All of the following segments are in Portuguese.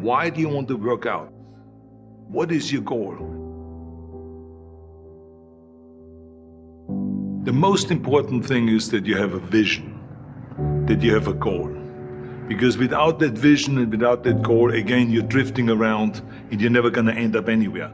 Why do you want to work out? What is your goal? The most important thing is that you have a vision, that you have a goal. Because without that vision and without that goal, again, you're drifting around and you're never going to end up anywhere.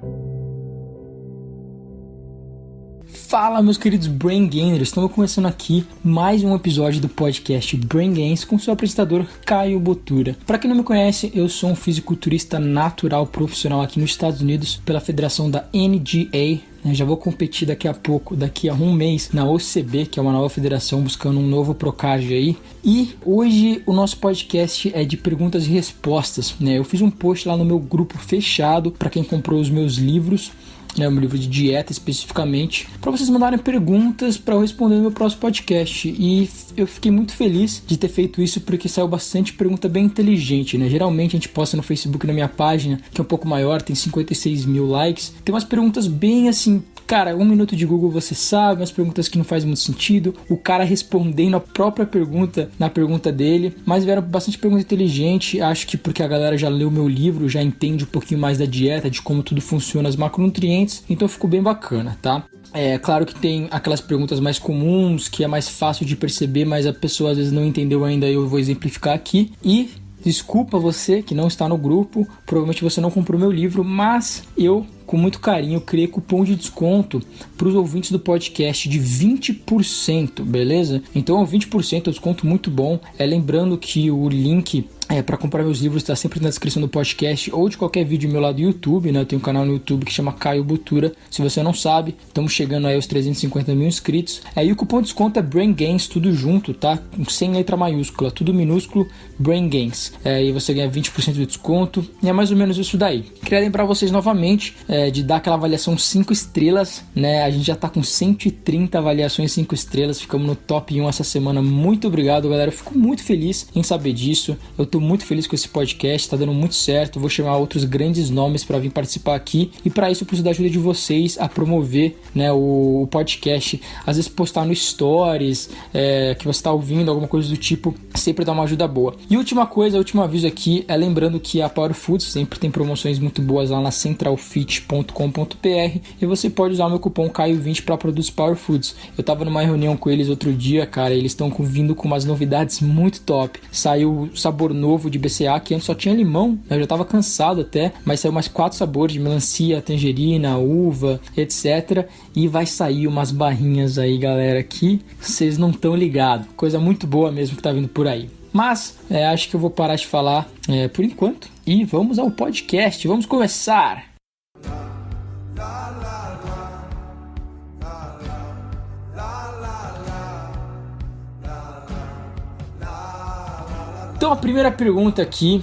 Fala, meus queridos Brain Gainers, estamos começando aqui mais um episódio do podcast Brain Gains com seu apresentador Caio Botura. Para quem não me conhece, eu sou um fisiculturista natural profissional aqui nos Estados Unidos pela federação da NGA. Já vou competir daqui a um mês na OCB, que é uma nova federação buscando um novo Procard aí. E hoje o nosso podcast é de perguntas e respostas, né? Eu fiz um post lá no meu grupo fechado para quem comprou os meus livros, né, um livro de dieta especificamente, para vocês mandarem perguntas para eu responder no meu próximo podcast. E eu fiquei muito feliz de ter feito isso porque saiu bastante pergunta bem inteligente, né? Geralmente a gente posta no Facebook, na minha página, que é um pouco maior, tem 56 mil likes, tem umas perguntas bem assim, cara, 1 minuto de Google você sabe, umas perguntas que não fazem muito sentido, o cara respondendo a própria pergunta na pergunta dele, mas vieram bastante pergunta inteligente. Acho que porque a galera já leu meu livro, já entende um pouquinho mais da dieta, de como tudo funciona, os macronutrientes, então ficou bem bacana, tá? É claro que tem aquelas perguntas mais comuns, que é mais fácil de perceber, mas a pessoa às vezes não entendeu ainda, eu vou exemplificar aqui. E desculpa você que não está no grupo, provavelmente você não comprou meu livro, mas eu, com muito carinho, criei cupom de desconto para os ouvintes do podcast de 20%, beleza? Então 20% é um desconto muito bom. Lembrando que o link para comprar meus livros está sempre na descrição do podcast ou de qualquer vídeo meu lá do YouTube, né? Eu tenho um canal no YouTube que chama Caio Botura. Se você não sabe, estamos chegando aí aos 350 mil inscritos. E o cupom de desconto é Brain Gains, tudo junto, tá? Sem letra maiúscula, tudo minúsculo, Brain Gains. E você ganha 20% de desconto. E é mais ou menos isso daí. Queria lembrar vocês novamente de dar aquela avaliação 5 estrelas, né? A gente já tá com 130 avaliações 5 estrelas, ficamos no top 1 essa semana. Muito obrigado, galera. Eu fico muito feliz em saber disso. Eu tô muito feliz com esse podcast, tá dando muito certo. Vou chamar outros grandes nomes para vir participar aqui, e para isso eu preciso da ajuda de vocês a promover, né, o podcast. Às vezes postar no Stories, que você tá ouvindo, alguma coisa do tipo, sempre dá uma ajuda boa. E último aviso aqui é lembrando que a Power Foods sempre tem promoções muito boas lá na centralfit.com.br, e você pode usar o meu cupom CAIO20 para produtos Power Foods. Eu tava numa reunião com eles outro dia, cara, eles estão vindo com umas novidades muito top. Saiu sabor novo de BCA, que antes só tinha limão, eu já tava cansado até, mas saiu mais 4 sabores de melancia, tangerina, uva, etc. E vai sair umas barrinhas aí, galera, que vocês não estão ligados. Coisa muito boa mesmo que tá vindo por aí. Mas acho que eu vou parar de falar por enquanto e vamos ao podcast. Vamos começar! Então a primeira pergunta aqui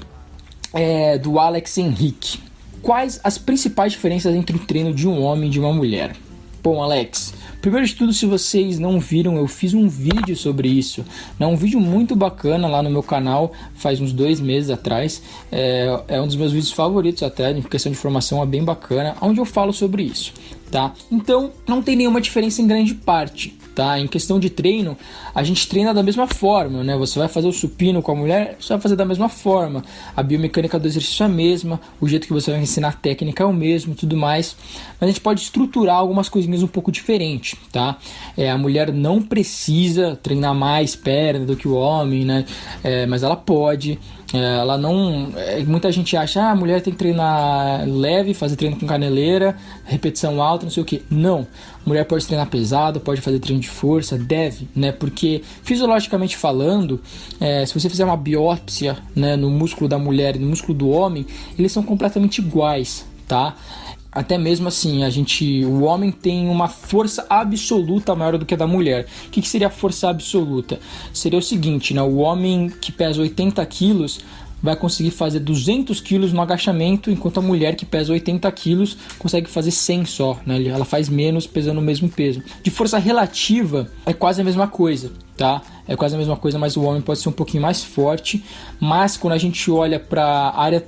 é do Alex Henrique. Quais as principais diferenças entre o treino de um homem e de uma mulher? Bom, Alex, primeiro de tudo, se vocês não viram, eu fiz um vídeo sobre isso, né? Um vídeo muito bacana lá no meu canal, faz uns 2 meses atrás. É um dos meus vídeos favoritos até, em questão de formação, é bem bacana, onde eu falo sobre isso, tá? Então, não tem nenhuma diferença em grande parte, tá? Em questão de treino, a gente treina da mesma forma, né? Você vai fazer o supino com a mulher, você vai fazer da mesma forma. A biomecânica do exercício é a mesma, o jeito que você vai ensinar a técnica é o mesmo, tudo mais. Mas a gente pode estruturar algumas coisinhas um pouco diferentes, tá? A mulher não precisa treinar mais perna do que o homem, né? Mas ela pode. Ela não. Muita gente acha, a mulher tem que treinar leve, fazer treino com caneleira, repetição alta, não sei o que. Não. A mulher pode treinar pesado, pode fazer treino de força, deve, né? Porque fisiologicamente falando, se você fizer uma biópsia, né, no músculo da mulher e no músculo do homem, eles são completamente iguais, tá? Até mesmo assim, o homem tem uma força absoluta maior do que a da mulher. O que seria a força absoluta? Seria o seguinte, né? O homem que pesa 80 quilos vai conseguir fazer 200 quilos no agachamento, enquanto a mulher que pesa 80 quilos consegue fazer 100 só, né? Ela faz menos pesando o mesmo peso. De força relativa é quase a mesma coisa, tá? É quase a mesma coisa, mas o homem pode ser um pouquinho mais forte. Mas quando a gente olha para a área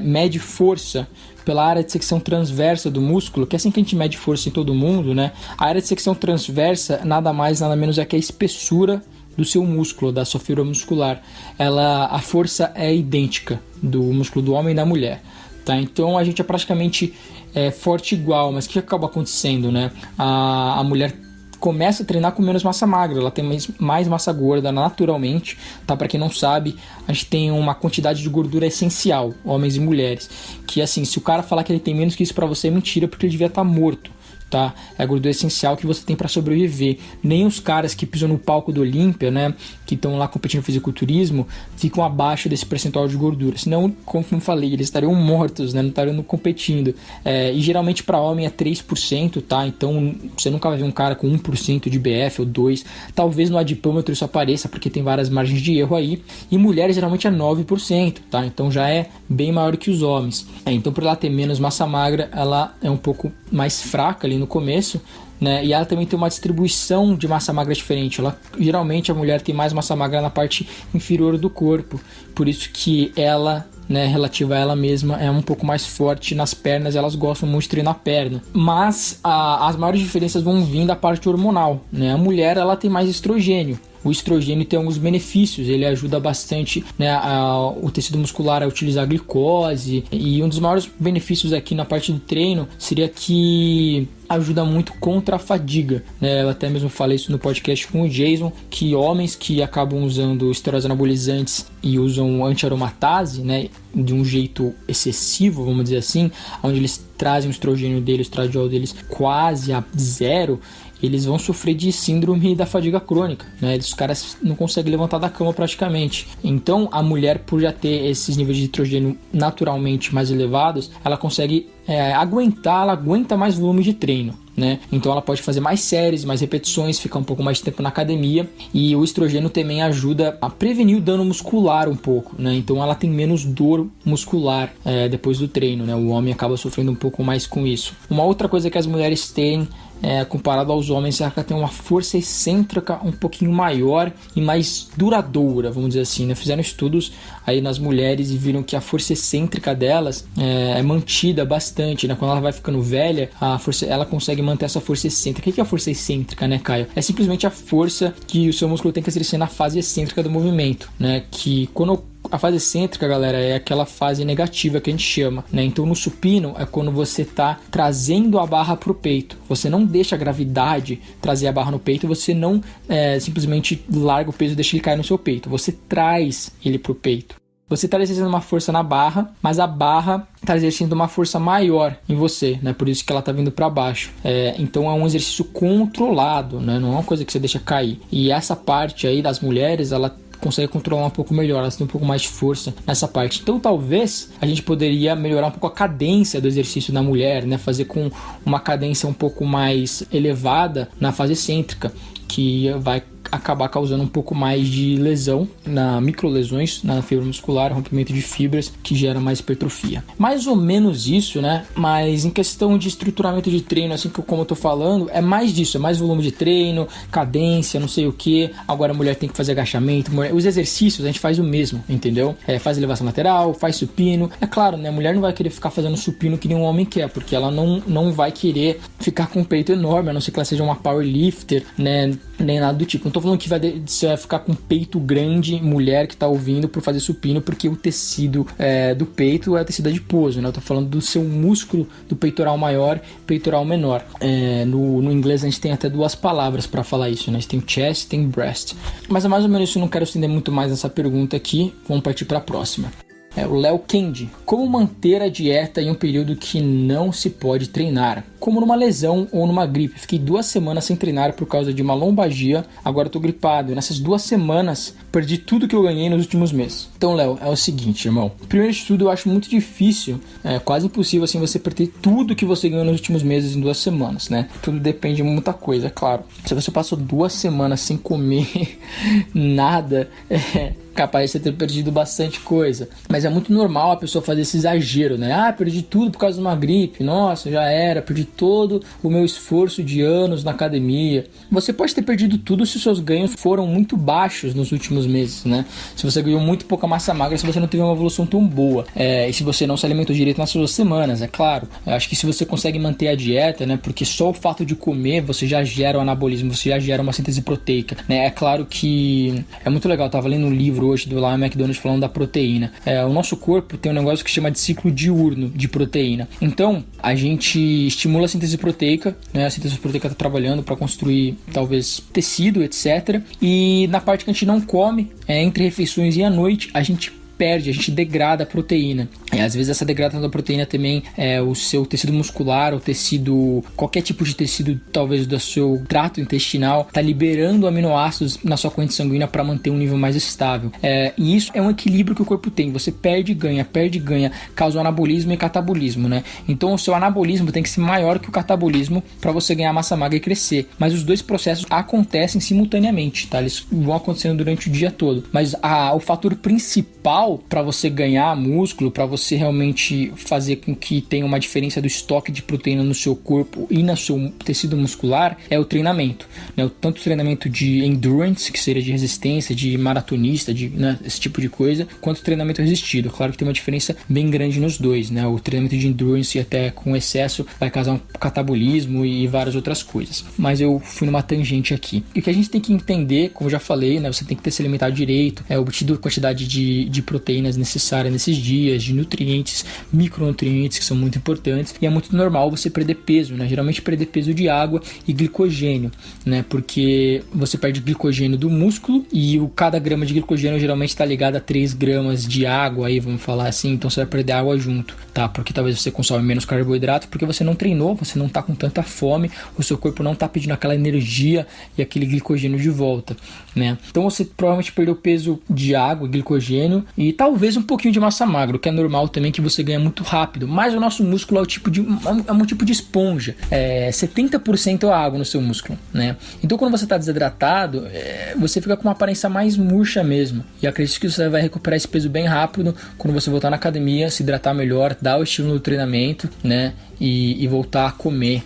mede força pela área de secção transversa do músculo, que é assim que a gente mede força em todo mundo, né? A área de secção transversa nada mais, nada menos é que a espessura do seu músculo, da sua fibra muscular. A força é idêntica do músculo do homem e da mulher, tá? Então a gente é praticamente forte igual, mas o que acaba acontecendo, né? A mulher começa a treinar com menos massa magra, ela tem mais massa gorda naturalmente, tá? Para quem não sabe, a gente tem uma quantidade de gordura essencial, homens e mulheres, que assim, se o cara falar que ele tem menos que isso para você é mentira, porque ele devia estar morto. Tá? É a gordura essencial que você tem para sobreviver. Nem os caras que pisam no palco do Olímpia, né, que estão lá competindo no fisiculturismo, ficam abaixo desse percentual de gordura. Senão, como eu falei, eles estariam mortos, né, não estariam competindo. E geralmente para homem é 3%, tá? Então você nunca vai ver um cara com 1% de BF ou 2%. Talvez no adipômetro isso apareça, porque tem várias margens de erro aí. E mulheres geralmente é 9%, tá? Então já é bem maior que os homens. Então por ela ter menos massa magra, ela é um pouco mais fraca ali no começo, né? E ela também tem uma distribuição de massa magra diferente. Geralmente a mulher tem mais massa magra na parte inferior do corpo, por isso que ela, né, relativa a ela mesma, é um pouco mais forte nas pernas. Elas gostam muito de treinar a perna, mas as maiores diferenças vão vir da parte hormonal, né? A mulher, ela tem mais estrogênio. O estrogênio tem alguns benefícios, ele ajuda bastante, né, o tecido muscular a utilizar a glicose, e um dos maiores benefícios aqui na parte do treino seria que ajuda muito contra a fadiga, né? Eu até mesmo falei isso no podcast com o Jason, que homens que acabam usando esteroides anabolizantes e usam anti-aromatase, né, de um jeito excessivo, vamos dizer assim, onde eles trazem o estrogênio deles, o estradiol deles quase a zero, eles vão sofrer de síndrome da fadiga crônica, né? Os caras não conseguem levantar da cama praticamente. Então a mulher, por já ter esses níveis de estrogênio naturalmente mais elevados, ela consegue ela aguenta mais volume de treino, né? Então ela pode fazer mais séries, mais repetições, ficar um pouco mais de tempo na academia. E o estrogênio também ajuda a prevenir o dano muscular um pouco, né? Então ela tem menos dor muscular depois do treino, né? O homem acaba sofrendo um pouco mais com isso. Uma outra coisa que as mulheres têm, comparado aos homens, é que ela tem uma força excêntrica um pouquinho maior e mais duradoura, vamos dizer assim, né? Fizeram estudos aí nas mulheres e viram que a força excêntrica delas é mantida bastante, né? Quando ela vai ficando velha, ela consegue manter essa força excêntrica. O que é a força excêntrica, né, Caio? É simplesmente a força que o seu músculo tem que exercer na fase excêntrica do movimento, né? Que quando a fase excêntrica, galera, é aquela fase negativa que a gente chama, né? Então no supino é quando você tá trazendo a barra pro peito. Você não deixa a gravidade trazer a barra no peito, você não simplesmente larga o peso e deixa ele cair no seu peito. Você traz ele pro peito. Você está exercendo uma força na barra, mas a barra está exercendo uma força maior em você, né? Por isso que ela está vindo para baixo. Então é um exercício controlado, né? Não é uma coisa que você deixa cair. E essa parte aí das mulheres, ela consegue controlar um pouco melhor, elas têm um pouco mais de força nessa parte. Então talvez a gente poderia melhorar um pouco a cadência do exercício da mulher, né? Fazer com uma cadência um pouco mais elevada na fase excêntrica, que vai acabar causando um pouco mais de lesão, microlesões na fibra muscular, rompimento de fibras, que gera mais hipertrofia. Mais ou menos isso, né? Mas em questão de estruturamento de treino, assim como eu tô falando, é mais disso, é mais volume de treino, cadência, não sei o que. Agora a mulher tem que fazer agachamento, os exercícios a gente faz o mesmo, entendeu? Faz elevação lateral, faz supino. É claro, né? A mulher não vai querer ficar fazendo supino que nem um homem quer, porque ela não vai querer ficar com um peito enorme, a não ser que ela seja uma powerlifter, né? Nem nada do tipo. Não tô falando que você vai ficar com peito grande, mulher que tá ouvindo, por fazer supino, porque o tecido do peito é tecido adiposo, né? Eu tô falando do seu músculo do peitoral maior, peitoral menor. No inglês a gente tem até duas palavras para falar isso, né? A gente tem o chest e tem breast. Mas é mais ou menos isso, eu não quero estender muito mais nessa pergunta aqui. Vamos partir para a próxima. O Léo Kendi: como manter a dieta em um período que não se pode treinar? Como numa lesão ou numa gripe. Fiquei 2 semanas sem treinar por causa de uma lombalgia, agora tô gripado. Nessas 2 semanas, perdi tudo que eu ganhei nos últimos meses. Então, Léo, é o seguinte, irmão. Primeiro de tudo, eu acho muito difícil, quase impossível, assim, você perder tudo que você ganhou nos últimos meses em 2 semanas, né? Tudo depende de muita coisa, é claro. Se você passou 2 semanas sem comer nada, capaz de você ter perdido bastante coisa. Mas é muito normal a pessoa fazer esse exagero, né? Ah, perdi tudo por causa de uma gripe. Nossa, já era. Perdi todo o meu esforço de anos na academia. Você pode ter perdido tudo se os seus ganhos foram muito baixos nos últimos meses, né? Se você ganhou muito pouca massa magra, se você não teve uma evolução tão boa. E se você não se alimentou direito nas suas semanas, é claro. Eu acho que se você consegue manter a dieta, né? Porque só o fato de comer, você já gera o anabolismo, você já gera uma síntese proteica, né? É claro que é muito legal. Eu tava lendo um livro hoje do Lion McDonald falando da proteína. O nosso corpo tem um negócio que chama de ciclo diurno de proteína. Então, a gente estimula a síntese proteica, né? A síntese proteica tá trabalhando para construir, talvez, tecido, etc. E na parte que a gente não come, entre refeições e à noite, a gente degrada a proteína. Às vezes essa degradação da proteína também o seu tecido muscular, o tecido, qualquer tipo de tecido, talvez do seu trato intestinal, está liberando aminoácidos na sua corrente sanguínea para manter um nível mais estável. E isso é um equilíbrio que o corpo tem. Você perde e ganha, causa anabolismo e catabolismo, né? Então o seu anabolismo tem que ser maior que o catabolismo para você ganhar massa magra e crescer. Mas os dois processos acontecem simultaneamente, tá? Eles vão acontecendo durante o dia todo. Mas o fator principal para você ganhar músculo, para você realmente fazer com que tenha uma diferença do estoque de proteína no seu corpo e no seu tecido muscular, é o treinamento, né? Tanto o treinamento de endurance, que seria de resistência, de maratonista, né, esse tipo de coisa, quanto o treinamento resistido. Claro que tem uma diferença bem grande nos dois, né? O treinamento de endurance até com excesso vai causar um catabolismo e várias outras coisas. Mas eu fui numa tangente aqui. E o que a gente tem que entender, como eu já falei, né? Você tem que ter se alimentado direito, obtido a quantidade de proteínas necessárias nesses dias, de nutrientes, micronutrientes que são muito importantes, e é muito normal você perder peso, né? Geralmente perder peso de água e glicogênio, né? Porque você perde glicogênio do músculo e cada grama de glicogênio geralmente está ligado a 3 gramas de água, aí vamos falar assim, então você vai perder água junto, tá? Porque talvez você consome menos carboidrato porque você não treinou, você não tá com tanta fome, o seu corpo não tá pedindo aquela energia e aquele glicogênio de volta, né? Então você provavelmente perdeu peso de água, glicogênio e talvez um pouquinho de massa magra, o que é normal também, que você ganha muito rápido. Mas o nosso músculo é um tipo de esponja. 70% é água no seu músculo, né? Então quando você está desidratado, você fica com uma aparência mais murcha mesmo. E acredito que você vai recuperar esse peso bem rápido quando você voltar na academia, se hidratar melhor, dar o estímulo do treinamento, né? E voltar a comer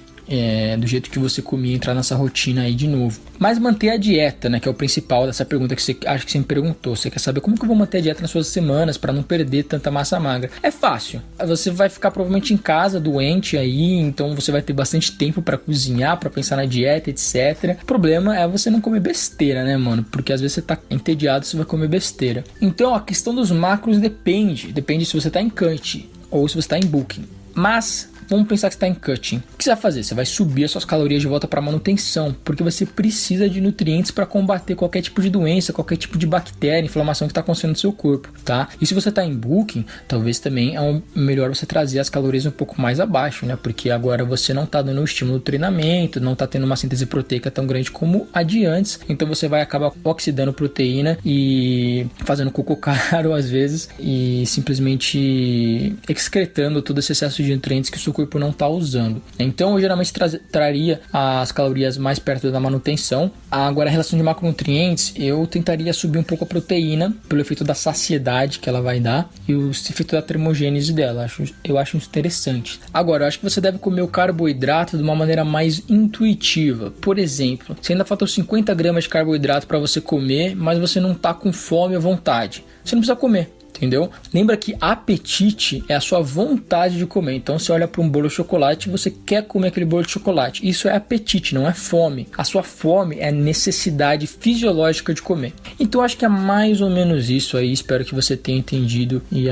do jeito que você comia, entrar nessa rotina aí de novo. Mas manter a dieta, né, que é o principal dessa pergunta que você me perguntou. Você quer saber como que eu vou manter a dieta nas suas semanas para não perder tanta massa magra? É fácil. Você vai ficar provavelmente em casa doente aí, então você vai ter bastante tempo para cozinhar, para pensar na dieta, etc. O problema é você não comer besteira, né, mano? Porque às vezes você tá entediado, você vai comer besteira. Então a questão dos macros depende se você tá em cut ou se você tá em booking. Mas vamos pensar que você está em cutting. O que você vai fazer? Você vai subir as suas calorias de volta para manutenção, porque você precisa de nutrientes para combater qualquer tipo de doença, qualquer tipo de bactéria, inflamação que está acontecendo no seu corpo, tá? E se você está em booking, talvez também é melhor você trazer as calorias um pouco mais abaixo, né? Porque agora você não está dando o estímulo do treinamento, não está tendo uma síntese proteica tão grande como a de antes, então você vai acabar oxidando proteína e fazendo cocô caro às vezes e simplesmente excretando todo esse excesso de nutrientes que o seu corpo não está usando. Então eu geralmente traria as calorias mais perto da manutenção. Agora, a relação de macronutrientes, eu tentaria subir um pouco a proteína pelo efeito da saciedade que ela vai dar e o efeito da termogênese dela. Eu acho isso interessante. Agora, eu acho que você deve comer o carboidrato de uma maneira mais intuitiva. Por exemplo, se ainda faltam 50 gramas de carboidrato para você comer, mas você não está com fome ou vontade, você não precisa comer. Entendeu? Lembra que apetite é a sua vontade de comer. Então você olha para um bolo de chocolate e você quer comer aquele bolo de chocolate. Isso é apetite, não é fome. A sua fome é a necessidade fisiológica de comer. Então acho que é mais ou menos isso aí. Espero que você tenha entendido e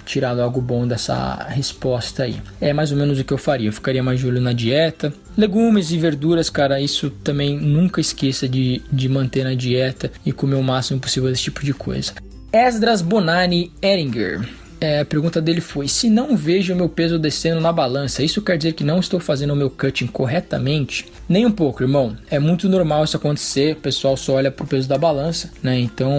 tirado algo bom dessa resposta aí. É mais ou menos o que eu faria. Eu ficaria mais de olho na dieta. Legumes e verduras, cara, isso também nunca esqueça de manter na dieta e comer o máximo possível desse tipo de coisa. Esdras Bonani Eringer. a pergunta dele foi: se não vejo o meu peso descendo na balança, isso quer dizer que não estou fazendo o meu cutting corretamente? Nem um pouco, irmão. É muito normal isso acontecer. O pessoal só olha pro peso da balança, né? Então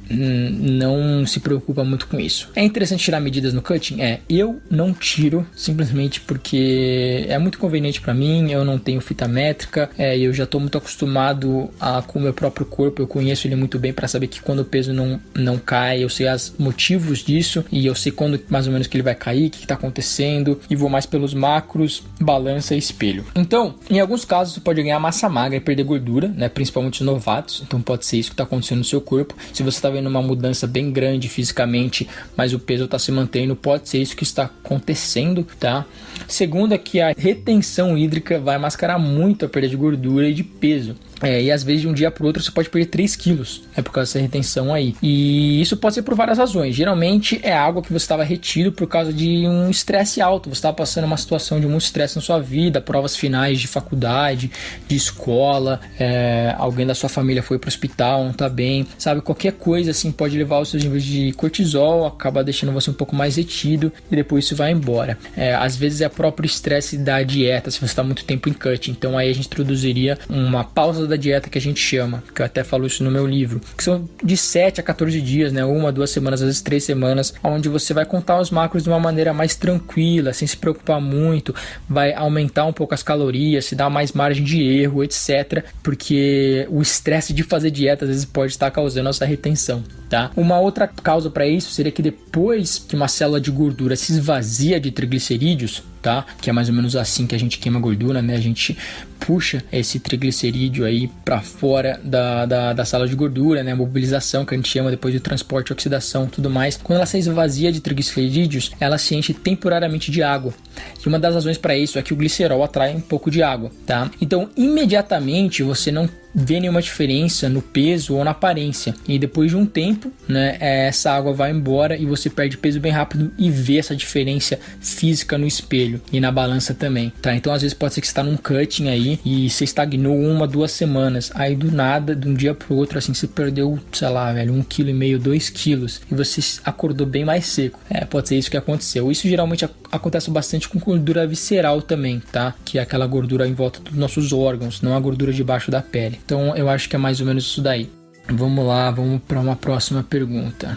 não se preocupa muito com isso. É interessante tirar medidas no cutting? Eu não tiro, simplesmente porque é muito conveniente para mim. Eu não tenho fita métrica, eu já estou muito acostumado com o meu próprio corpo. Eu conheço ele muito bem para saber que quando o peso não cai, eu sei os motivos disso e eu sei quando mais ou menos que ele vai cair, o que está acontecendo, e vou mais pelos macros, balança e espelho. Então, em alguns casos você pode ganhar massa magra e perder gordura, né? Principalmente os novatos. Então pode ser isso que está acontecendo no seu corpo. Se você está vendo uma mudança bem grande fisicamente, mas o peso está se mantendo, pode ser isso que está acontecendo, tá? Segundo é que a retenção hídrica vai mascarar muito a perda de gordura e de peso. E às vezes de um dia para o outro você pode perder 3 quilos, por causa dessa retenção aí. E isso pode ser por várias razões. Geralmente é água que você estava retido por causa de um estresse alto. Você estava passando uma situação de muito estresse na sua vida, provas finais de faculdade, de escola, alguém da sua família foi para o hospital, não está bem, sabe? Qualquer coisa assim pode levar os seus níveis de cortisol, acaba deixando você um pouco mais retido e depois isso vai embora. Às vezes é o próprio estresse da dieta, se você está muito tempo em cut. Então aí a gente introduziria uma pausa da dieta que a gente chama, que eu até falo isso no meu livro, que são de 7 a 14 dias, né? 1, 2 semanas, às vezes 3 semanas, onde você vai contar os macros de uma maneira mais tranquila, sem se preocupar muito, vai aumentar um pouco as calorias, se dá mais margem de erro, etc. Porque o estresse de fazer dieta às vezes pode estar causando essa retenção, tá? Uma outra causa para isso seria que depois que uma célula de gordura se esvazia de triglicerídeos, tá? Que é mais ou menos assim que a gente queima gordura, né? A gente puxa esse triglicerídeo aí para fora da sala de gordura, né? Mobilização, que a gente chama depois de transporte, oxidação, tudo mais. Quando ela se esvazia de triglicerídeos, ela se enche temporariamente de água. E uma das razões para isso é que o glicerol atrai um pouco de água, tá? Então, imediatamente você não vê nenhuma diferença no peso ou na aparência. E depois de um tempo, né, essa água vai embora e você perde peso bem rápido e vê essa diferença física no espelho e na balança também, tá? Então, às vezes pode ser que você está num cutting aí e você estagnou 1, 2 semanas. Aí, do nada, de um dia pro outro, assim, você perdeu, sei lá, velho, 1,5 kg, 2 quilos e você acordou bem mais seco. Pode ser isso que aconteceu. Isso geralmente acontece bastante com gordura visceral também, tá? Que é aquela gordura em volta dos nossos órgãos, não a gordura debaixo da pele. Então eu acho que é mais ou menos isso daí. Vamos lá, vamos para uma próxima pergunta.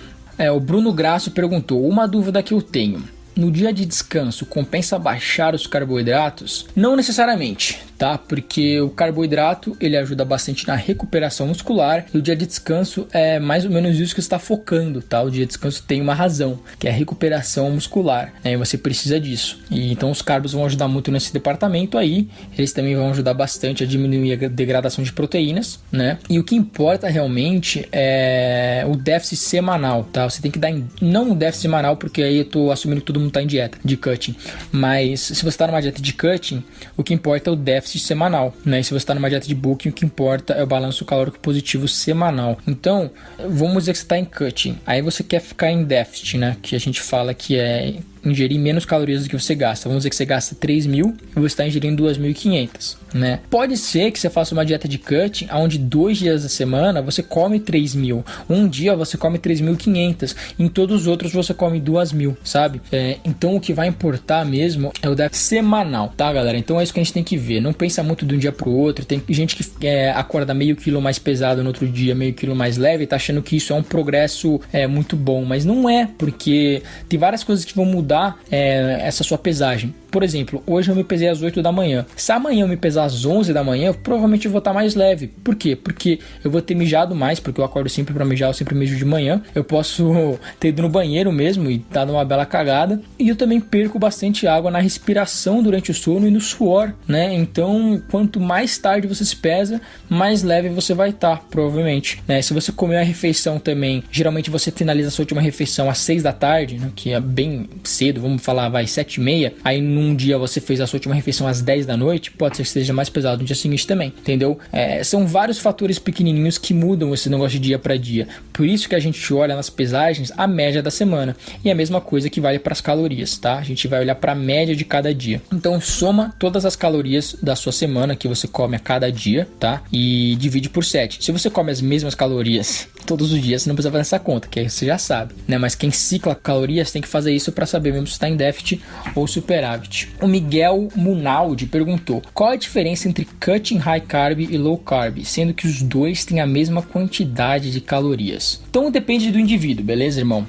O Bruno Graço perguntou: uma dúvida que eu tenho. No dia de descanso, compensa baixar os carboidratos? Não necessariamente, tá? Porque o carboidrato, ele ajuda bastante na recuperação muscular e o dia de descanso é mais ou menos isso que você está focando, tá? O dia de descanso tem uma razão, que é a recuperação muscular, né? E você precisa disso. E então os carbos vão ajudar muito nesse departamento aí, eles também vão ajudar bastante a diminuir a degradação de proteínas, né? E o que importa realmente é o déficit semanal, tá? Você tem que dar, não o déficit semanal, porque aí eu tô assumindo que todo mundo tá em dieta de cutting, mas se você está numa dieta de cutting, o que importa é o déficit semanal, né? E se você está numa dieta de bulking, o que importa é o balanço calórico positivo semanal. Então, vamos dizer que você está em cutting, aí você quer ficar em déficit, né? Que a gente fala que é ingerir menos calorias do que você gasta. Vamos dizer que você gasta 3.000 e você está ingerindo 2.500, né? Pode ser que você faça uma dieta de cutting onde 2 dias da semana você come 3.000, um dia você come 3.500, em todos os outros você come 2.000, sabe? Então o que vai importar mesmo é o déficit semanal, tá, galera? Então é isso que a gente tem que ver. Não pensa muito de um dia pro outro. Tem gente que acorda meio quilo mais pesado no outro dia, meio quilo mais leve, e tá achando que isso é um progresso muito bom, mas não é, porque tem várias coisas que vão mudar essa sua pesagem. Por exemplo, hoje eu me pesei às 8 da manhã. Se amanhã eu me pesar às 11 da manhã, eu provavelmente vou estar mais leve. Por quê? Porque eu vou ter mijado mais, porque eu acordo sempre para mijar, eu sempre mijo de manhã. Eu posso ter ido no banheiro mesmo e dar uma bela cagada. E eu também perco bastante água na respiração durante o sono e no suor, né? Então, quanto mais tarde você se pesa, mais leve você vai estar, provavelmente, né? Se você comer a refeição também, geralmente você finaliza a sua última refeição às 6 da tarde, né? Que é bem cedo cedo, vamos falar, vai 7h30, aí num dia você fez a sua última refeição às 10 da noite, pode ser que seja mais pesado no dia seguinte também, entendeu? São vários fatores pequenininhos que mudam esse negócio de dia para dia. Por isso que a gente olha nas pesagens a média da semana. E é a mesma coisa que vale para as calorias, tá? A gente vai olhar para a média de cada dia. Então soma todas as calorias da sua semana que você come a cada dia, tá? E divide por 7. Se você come as mesmas calorias todos os dias, você não precisa fazer essa conta, que aí você já sabe, né? Mas quem cicla calorias tem que fazer isso para saber mesmo se está em déficit ou superávit. O Miguel Munaldi perguntou: qual a diferença entre cutting high carb e low carb, sendo que os dois têm a mesma quantidade de calorias? Então depende do indivíduo, beleza, irmão?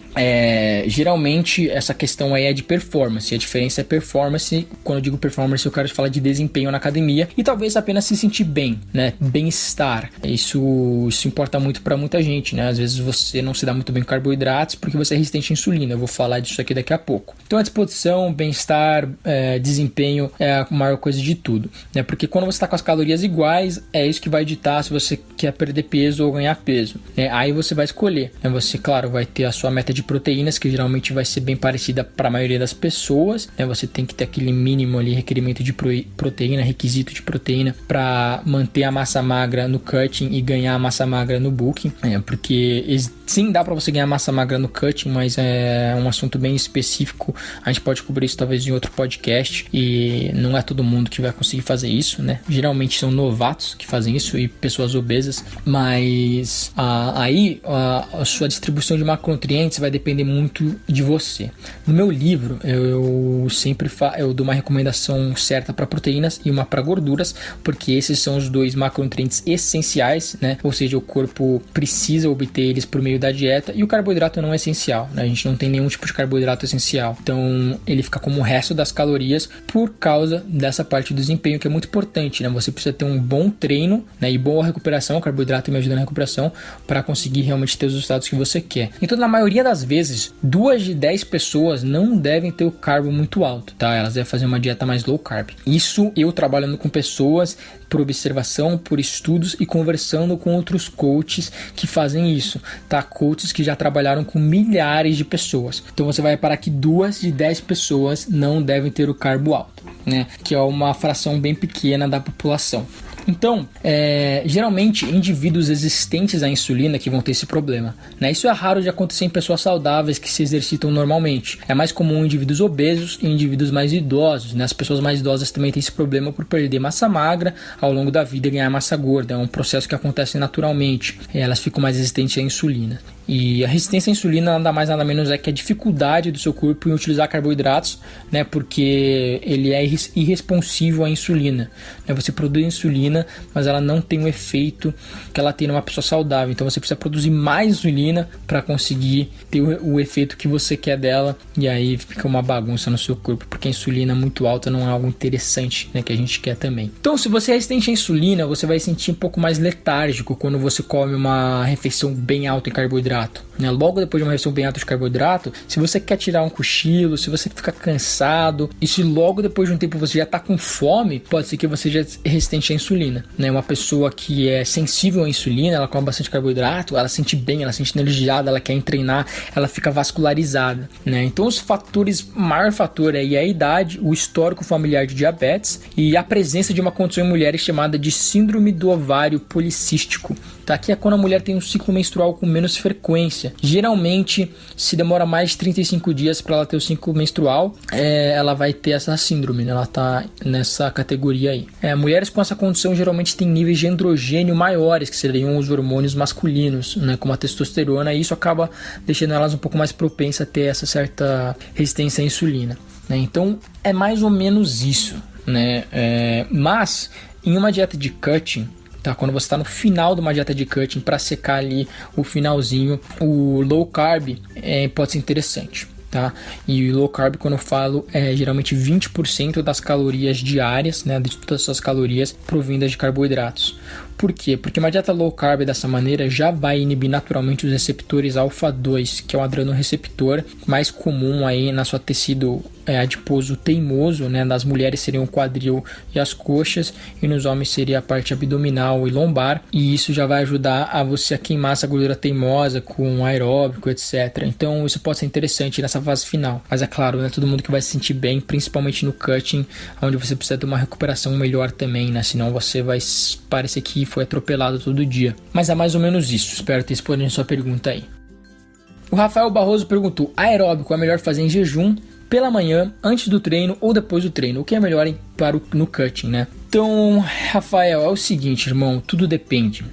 Geralmente essa questão aí é de performance. A diferença é performance. Quando eu digo performance, eu quero falar de desempenho na academia e talvez apenas se sentir bem, né? Bem-estar. Isso importa muito para muita gente, né? Às vezes você não se dá muito bem com carboidratos porque você é resistente à insulina. Eu vou falar disso aqui daqui a pouco. Então a disposição, bem-estar, desempenho é a maior coisa de tudo, né? Porque quando você está com as calorias iguais, é isso que vai ditar se você quer perder peso ou ganhar peso, né? Aí você vai escolher, né? Você, claro, vai ter a sua meta de proteínas, que geralmente vai ser bem parecida para a maioria das pessoas, né? Você tem que ter aquele mínimo ali, requerimento de proteína, requisito de proteína para manter a massa magra no cutting e ganhar a massa magra no bulking, porque sim, dá para você ganhar massa magra no cutting, mas é um assunto bem específico. A gente pode cobrir isso talvez em outro podcast e não é todo mundo que vai conseguir fazer isso, né? Geralmente são novatos que fazem isso e pessoas obesas, mas aí a sua distribuição de macronutrientes vai depender muito de você. No meu livro eu sempre eu dou uma recomendação certa para proteínas e uma para gorduras, porque esses são os dois macronutrientes essenciais, né? Ou seja, o corpo precisa obter eles por meio da dieta, e o carboidrato não é essencial, né? A gente não tem nenhum tipo de carboidrato essencial, então ele fica como o resto das calorias por causa dessa parte do desempenho, que é muito importante, né? Você precisa ter um bom treino, né? E boa recuperação. O carboidrato me ajuda na recuperação para conseguir realmente ter os resultados que você quer. Então, na maioria das vezes, 2 de 10 pessoas não devem ter o carbo muito alto, tá? Elas devem fazer uma dieta mais low carb. Isso eu trabalhando com pessoas por observação, por estudos e conversando com outros coaches que fazem isso, tá? Coaches que já trabalharam com milhares de pessoas. Então você vai reparar que 2 de 10 pessoas não devem ter o carbo alto, né? Que é uma fração bem pequena da população. Então, geralmente, indivíduos resistentes à insulina que vão ter esse problema, né? Isso é raro de acontecer em pessoas saudáveis que se exercitam normalmente. É mais comum em indivíduos obesos e indivíduos mais idosos, né? As pessoas mais idosas também têm esse problema por perder massa magra ao longo da vida e ganhar massa gorda. É um processo que acontece naturalmente. Elas ficam mais resistentes à insulina. E a resistência à insulina nada mais nada menos é que a dificuldade do seu corpo em utilizar carboidratos, né? Porque ele é irresponsivo à insulina, né? Você produz insulina, mas ela não tem o efeito que ela tem numa pessoa saudável. Então você precisa produzir mais insulina para conseguir ter o efeito que você quer dela, e aí fica uma bagunça no seu corpo, porque a insulina muito alta não é algo interessante, né? Que a gente quer também. Então, se você é resistente à insulina, você vai sentir um pouco mais letárgico quando você come uma refeição bem alta em carboidrato, né? Logo depois de uma refeição bem alta de carboidrato, se você quer tirar um cochilo, se você fica cansado, e se logo depois de um tempo você já está com fome, pode ser que você seja resistente à insulina, né? Uma pessoa que é sensível à insulina, ela come bastante carboidrato, ela sente bem, ela sente energizada, ela quer treinar, ela fica vascularizada, né? Então os fatores, o maior fator aí é a idade, o histórico familiar de diabetes e a presença de uma condição em mulheres chamada de síndrome do ovário policístico, tá? Que é quando a mulher tem um ciclo menstrual com menos frequência. Geralmente, se demora mais de 35 dias para ela ter o ciclo menstrual, ela vai ter essa síndrome, né? Ela tá nessa categoria aí. Mulheres com essa condição geralmente têm níveis de androgênio maiores, que seriam os hormônios masculinos, né? Como a testosterona, e isso acaba deixando elas um pouco mais propensas a ter essa certa resistência à insulina, né? Então, é mais ou menos isso, né? Mas, em uma dieta de cutting, tá? Quando você está no final de uma dieta de cutting para secar ali o finalzinho, o low carb pode ser interessante, tá? E o low carb, quando eu falo, é geralmente 20% das calorias diárias, né? De todas as suas calorias provindas de carboidratos. Por quê? Porque uma dieta low carb dessa maneira já vai inibir naturalmente os receptores alfa-2, que é um adrenoreceptor mais comum aí na sua tecido adiposo teimoso, né? Nas mulheres seriam o quadril e as coxas, e nos homens seria a parte abdominal e lombar, e isso já vai ajudar a você a queimar essa gordura teimosa com aeróbico, etc. Então isso pode ser interessante nessa fase final, mas é claro, não é todo mundo que vai se sentir bem, principalmente no cutting, onde você precisa ter uma recuperação melhor também, né? Senão você vai parecer que foi atropelado todo dia. Mas é mais ou menos isso, espero ter respondido a sua pergunta aí. O Rafael Barroso perguntou: aeróbico é melhor fazer em jejum, pela manhã, antes do treino ou depois do treino? O que é melhor no cutting, né? Então, Rafael, é o seguinte, irmão, tudo depende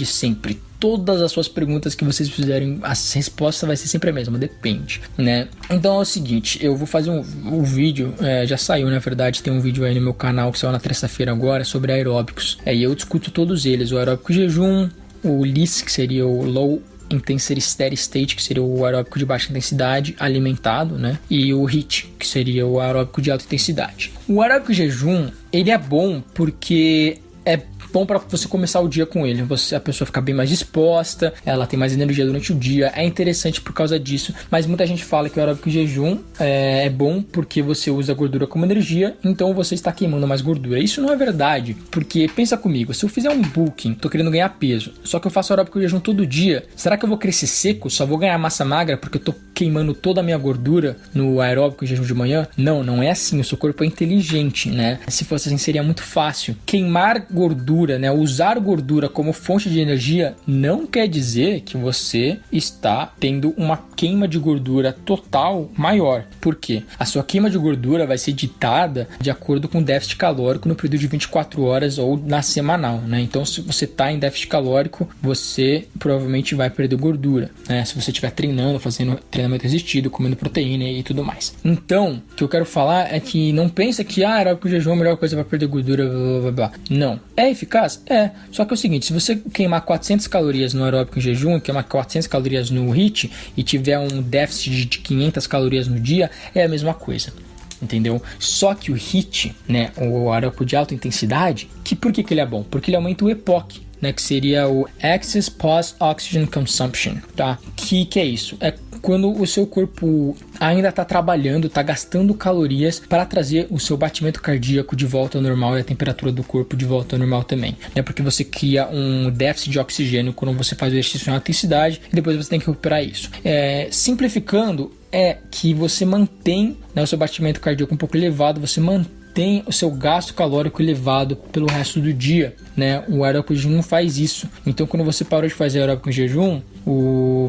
sempre. Todas as suas perguntas que vocês fizerem, a resposta vai ser sempre a mesma, depende, né? Então é o seguinte, eu vou fazer um vídeo, já saiu na verdade, tem um vídeo aí no meu canal que saiu na terça-feira agora sobre aeróbicos, e eu discuto todos eles, o aeróbico jejum, o LIS, que seria o Low Intensity Steady State, que seria o aeróbico de baixa intensidade alimentado, né? E o HIIT, que seria o aeróbico de alta intensidade. O aeróbico jejum, ele é bom porque é bom para você começar o dia com ele. A pessoa fica bem mais disposta, ela tem mais energia durante o dia, é interessante por causa disso, mas muita gente fala que o aeróbico jejum é bom porque você usa a gordura como energia, então você está queimando mais gordura. Isso não é verdade, porque pensa comigo, se eu fizer um bulking, tô querendo ganhar peso, só que eu faço aeróbico jejum todo dia, será que eu vou crescer seco? Só vou ganhar massa magra porque eu tô queimando toda a minha gordura no aeróbico jejum de manhã? Não é assim, o seu corpo é inteligente, né? Se fosse assim seria muito fácil. Queimar gordura, né, usar gordura como fonte de energia não quer dizer que você está tendo uma queima de gordura total maior. Por quê? A sua queima de gordura vai ser ditada de acordo com o déficit calórico no período de 24 horas ou na semanal, né? Então, se você está em déficit calórico, você provavelmente vai perder gordura, né? Se você estiver treinando, fazendo treinamento resistido, comendo proteína e tudo mais. Então, o que eu quero falar é que não pensa que aeróbico jejum é a melhor coisa para perder gordura, blá, blá, blá. Não. É eficaz? Só que é o seguinte, se você queimar 400 calorias no aeróbico em jejum, queimar 400 calorias no HIIT e tiver um déficit de 500 calorias no dia, é a mesma coisa, entendeu? Só que o HIIT, né, o aeróbico de alta intensidade, por que ele é bom? Porque ele aumenta o EPOC, né, que seria o Excess Pause Oxygen Consumption, tá? Que é isso? É quando o seu corpo ainda está trabalhando, está gastando calorias para trazer o seu batimento cardíaco de volta ao normal e a temperatura do corpo de volta ao normal também, né? Porque você cria um déficit de oxigênio quando você faz o exercício em alta intensidade e depois você tem que recuperar isso. Simplificando, é que você mantém, né, o seu batimento cardíaco um pouco elevado, você mantém o seu gasto calórico elevado pelo resto do dia, né? O aeróbico jejum não faz isso. Então, quando você parou de fazer aeróbico em jejum,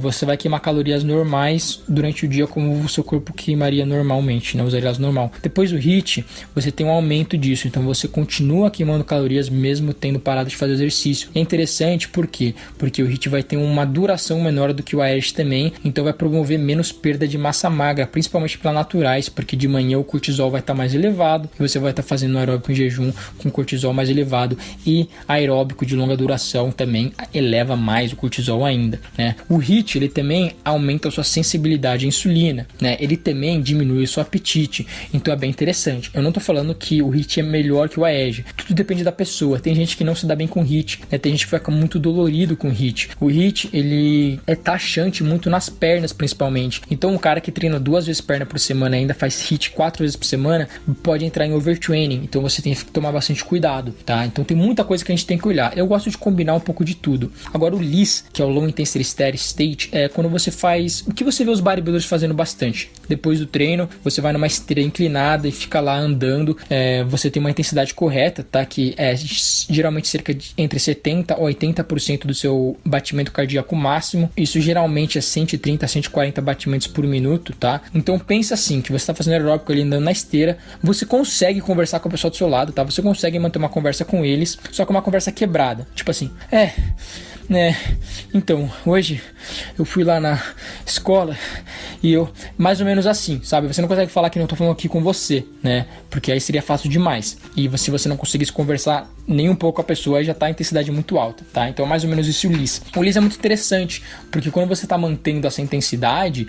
você vai queimar calorias normais durante o dia como o seu corpo queimaria normalmente, né? Usaria as normal. Depois do HIIT, você tem um aumento disso, então você continua queimando calorias mesmo tendo parado de fazer exercício. É interessante por quê? Porque o HIIT vai ter uma duração menor do que o AERT também, então vai promover menos perda de massa magra, principalmente para naturais, porque de manhã o cortisol vai estar mais elevado e você vai estar fazendo aeróbico em jejum com cortisol mais elevado, e aeróbico de longa duração também eleva mais o cortisol ainda, né? O HIIT, ele também aumenta a sua sensibilidade à insulina, né? Ele também diminui o seu apetite, então é bem interessante. Eu não estou falando que o HIIT é melhor que o AEG, tudo depende da pessoa. Tem gente que não se dá bem com o HIIT, né? Tem gente que fica muito dolorido com o HIIT. O HIIT, ele é taxante muito nas pernas, principalmente. Então, um cara que treina 2 vezes perna por semana e ainda faz HIIT 4 vezes por semana, pode entrar em overtraining. Então, você tem que tomar bastante cuidado, tá? Então, tem muita coisa que a gente tem que olhar. Eu gosto de combinar um pouco de tudo. Agora, o LIS, que é o Low Intensity Steady State, é quando você faz o que você vê os bodybuilders fazendo bastante. Depois do treino, você vai numa esteira inclinada e fica lá andando. Você tem uma intensidade correta, tá? Que é geralmente cerca de entre 70% a 80% do seu batimento cardíaco máximo. Isso geralmente é 130 a 140 batimentos por minuto, tá? Então pensa assim, que você está fazendo aeróbico ali andando na esteira, você consegue conversar com a pessoa do seu lado, tá? Você consegue manter uma conversa com eles, só que uma conversa quebrada. Tipo assim, então, hoje eu fui lá na escola e eu, mais ou menos assim, sabe? Você não consegue falar que não tô falando aqui com você, né? Porque aí seria fácil demais. E se você não conseguisse conversar nem um pouco a pessoa já está em intensidade muito alta, tá? Então é mais ou menos isso o LISS. O LISS é muito interessante, porque quando você está mantendo essa intensidade,